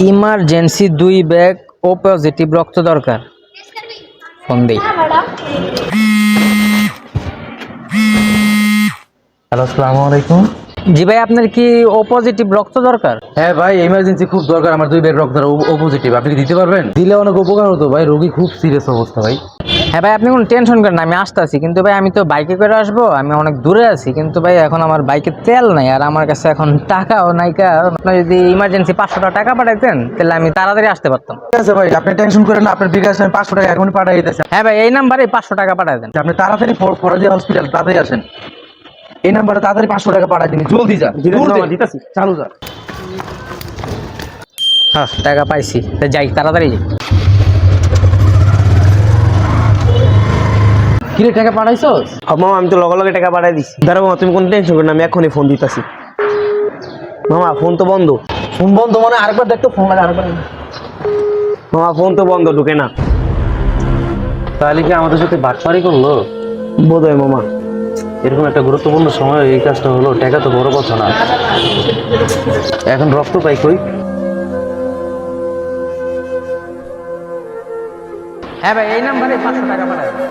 Emergency 2 bag ও positive রক্ত দরকার। Phone দেই। হ্যালো, আসসালামু আলাইকুম। জি ভাই, আপনার কি ও পজিটিভ রক্ত দরকার? হ্যাঁ ভাই, এমার্জেন্সি খুব দরকার আমার 2 ব্যাগ রক্ত ও পজিটিভ। আপনি কি দিতে পারবেন? দিলে অনেক উপকার হতো ভাই, রোগী খুব সিরিয়াস অবস্থা ভাই। হ্যাঁ ভাই, আপনি কোনো টেনশন করেন না, আমি আসতেছি। কিন্তু ভাই আমি তো বাইকে করে আসবো, আমি অনেক দূরে আছি। কিন্তু ভাই এখন আমার বাইকে তেল নাই, আর আমার কাছে এখন টাকাও নাই। আপনি যদি ইমার্জেন্সি 500 টাকা পাঠাইতেন তাহলে আমি তাড়াতাড়ি আসতে পারতাম। ঠিক আছে ভাই, আপনি টেনশন করেন না, আপনার বিকাশে আমি 500 টাকা এখনই পাঠিয়ে দিতেছি। হ্যাঁ ভাই, এই নাম্বারে 500 টাকা পাঠাই দেন। আপনি তাড়াতাড়ি ফরাজি হসপিটাল তাড়াতাড়ি আসেন। এই নাম্বারে তাড়াতাড়ি 500 টাকা পাঠিয়ে দিন, জলদি যা। দিতেছি, চালু যা। হ্যাঁ টাকা পাইছি, তো যাই, তাড়াতাড়ি যাই। কিরে, টাকা পাঠাইছস? মামা আমি তো লগে লগে টাকা পাঠাই দিছি। দাঁড়া মামা, তুমি কোনো টেনশন করো না, আমি এখনই ফোন দিতেছি। মামা ফোন তো বন্ধ। ফোন বন্ধ মানে? আরেকবার দেখতো, ফোন লাগে আরেকবার। মামা ফোন তো বন্ধ, ঢুকে না। তাহলে কি আমাদের সাথে বাটপারি করলো? বোধ হয় মামা। এরকম একটা গুরুত্বপূর্ণ সময় এই কাজটা হলো, টাকা তো বড় কথা না। এখন রক্ত পাই কই? হ্যাঁ ভাই, এই নাম্বারে 500 টাকা পাঠাই দেন।